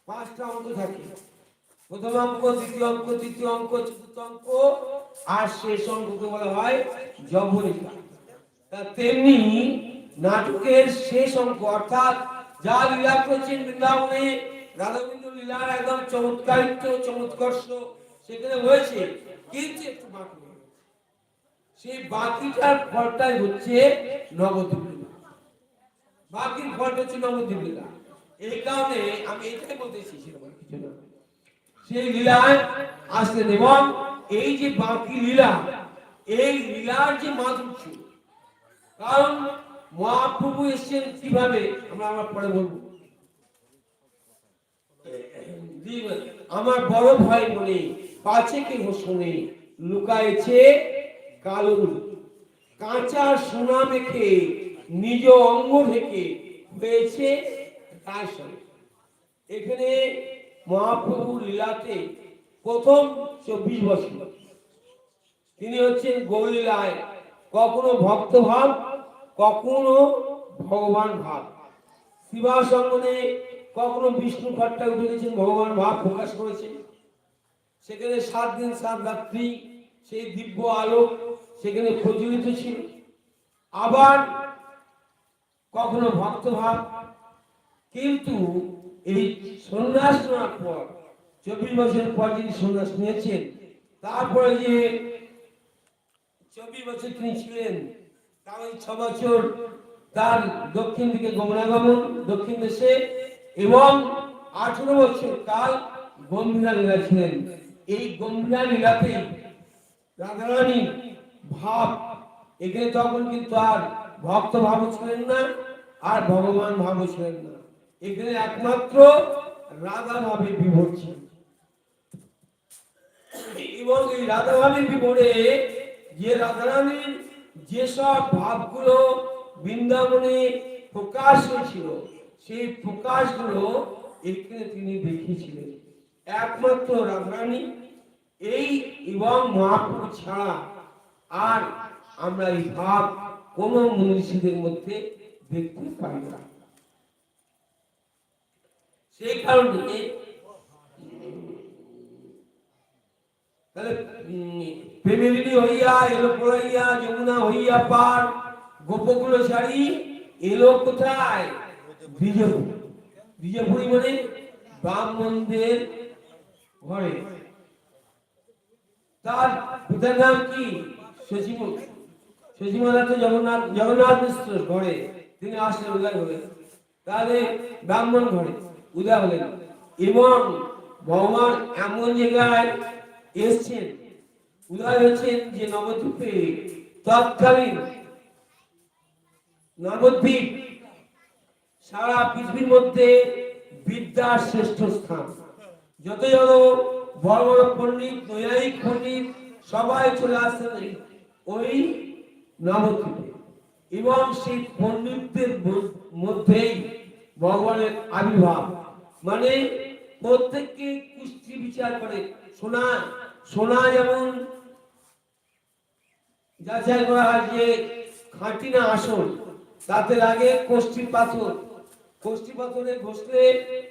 পাঁচটা অঙ্ক থাকে। প্রথম অঙ্ক, দ্বিতীয় অঙ্ক, তৃতীয় অঙ্ক, চতুর্থ অঙ্ক, আর শেষ অঙ্ককে বলা হয় যবনিকা। তা তেমনি নাটকের শেষ অঙ্ক অর্থাৎ যা লীলা করেছেন বৃন্দাবনে, রাধাবিন্দু লীলার একদম চমৎকারিত্ব চমৎকর্ষ সেখানে হয়েছে, কিন্তু একটু বাকি, সেই বাকিটার ফলটাই হচ্ছে নবদ্বীপ লীলা। বাকির ফলটা হচ্ছে নবদ্বীপ লীলা। এই কারণে আমি এটাই বলতেছি, সেরকম কিছু না, সেই লীলায় আসলেন। এবং এই যে বাকি লীলা, এই লীলার যে মাধুর্য, কারণ মহাপ্রভু এসেছেন কিভাবে আমরা পরে বলবো। আমার বড় ভাই বলে পাছে কেহ শোনে, লুকায়েছে কালো কাঁচা সোনা মেখে নিজ অঙ্গ ঢেকে হয়েছে রায়সন। এখানে মহাপ্রভু লীলাতে প্রথম 24 বছর তিনি হচ্ছেন গৌরলীলায় কখনো ভক্ত ভাব, কখনো ভগবান ভাব। শিবাসঙ্গনে কখনো বিষ্ণু খট্টা উঠে গেছেন, ভগবান ভাব প্রকাশ করেছেন। সেখানে 7 দিন 7 রাত্রি সেই দিব্য আলোক সেখানে প্রজ্বলিত ছিল। আবার কখনো ভক্ত ভাব। কিন্তু এই সন্ন্যাস নেওয়ার পর 24 বছর পর যিনি সন্ন্যাস নিয়েছেন, তারপরে যে 24 বছর তিনি ছিলেন, তার ওই 6 বছর তার দক্ষিণ দিকে গমনাগমন, দক্ষিণ দেশে, এবং 18 বছর কাল গম্ভীরা লীলা ছিলেন। এই গম্ভীরা লীলাতে রাধারানী ভাব, এখানে তখন কিন্তু আর ভক্ত ভাব ছিলেন না, আর ভগবান ভাব ছিলেন না, এখানে একমাত্র রাধা ভাবে বিভোর ছিলেন। এবং এই রাধা ভাবের বিভোরে যে রাধারানীর যেসব ভাবগুলো বৃন্দাবনে প্রকাশ হয়েছিল, সেই প্রকাশগুলো এখানে তিনি দেখিয়েছিলেন। একমাত্র রাধারানী এই এবং মহাপ্রভু ছাড়া আর আমরা এই ভাব কোন মনীষীদের মধ্যে দেখতে পাই না। সেই কারণে প্রেমেরিণী হইয়া এলো পড়াইয়া, যমুনা হইয়া পার, গোপকুল শাড়ি এলো কোথায়? বিজয়পুর। বিজয়পুরী মানে ব্রাহ্মণদের ঘরে। তার পিতার নাম কি? শশীমালা। তো জগন্নাথ মিশ্র ঘরে তিনি আসলেন, উদয় হলেন। তাহলে ব্রাহ্মণ ঘরে উদয় হলেন। এবং ভগবান এমন জায়গায় এসছেন, উদয় হয়েছেন যে নবদ্বীপে, তৎকালীন নবদ্বীপ সারা পৃথিবীর মধ্যে বিদ্যার শ্রেষ্ঠ স্থান। যত বড় বড় পণ্ডিত, নৈয়ায়িক পণ্ডিত সবাই চলে আসছেন ওই নবদ্বীপে। এবং সেই পণ্ডিতদের মধ্যেই ভগবানের আবির্ভাব। মানে প্রত্যেককে কুষ্টি বিচার করে। সোনা যেমন যাচাই করা হয় যে খাঁটি না আসল, তাতে লাগে কোষ্ঠী পাথর। কোষ্ঠী পাথরে ঘষলে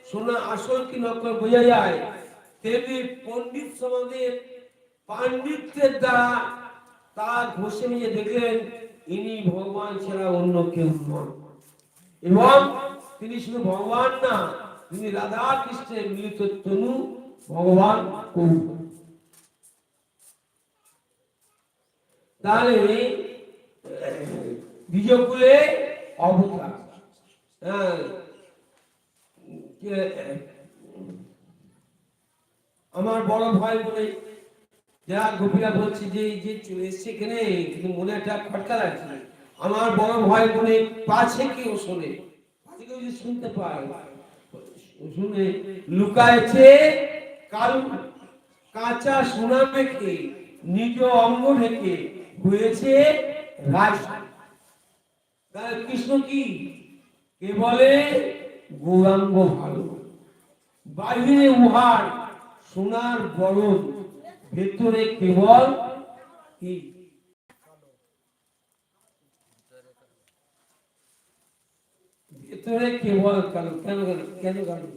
সোনা আসল কি নকল বোঝা যায়। তেমনি পণ্ডিত সমাজের পাণ্ডিত্যের দ্বারা তা ঘষে নিয়ে দেখলেন ইনি ভগবান ছাড়া অন্য কেউ নন। এবং তিনি শুধু ভগবান না, তিনি রাধা কৃষ্ণের মিলিত তনু ভগবান প্রভু। তাহলে বিজয়কুলে অবতার। আমার বড় ভাই বলে যারা গোপীরা বলছে যে এই যে চলে এসছে এখানে, কিন্তু মনে একটা খটকা লাগছে। আমার বড় ভাই বলে পাছে কেউ শোনে, পাছে কেউ যদি শুনতে পায়, শুনে লুকায়েছে কাল কাঁচা সোনা মেখে নিজ অঙ্গ ঢেকে হয়েছে রাজ। কৃষ্ণ কি কে বলে? গৌরাঙ্গ ভালো। বাহিরে উহার সোনার গরম, ভেতরে কেবল কি? ভেতরে কেবল কালো। কেন কালো?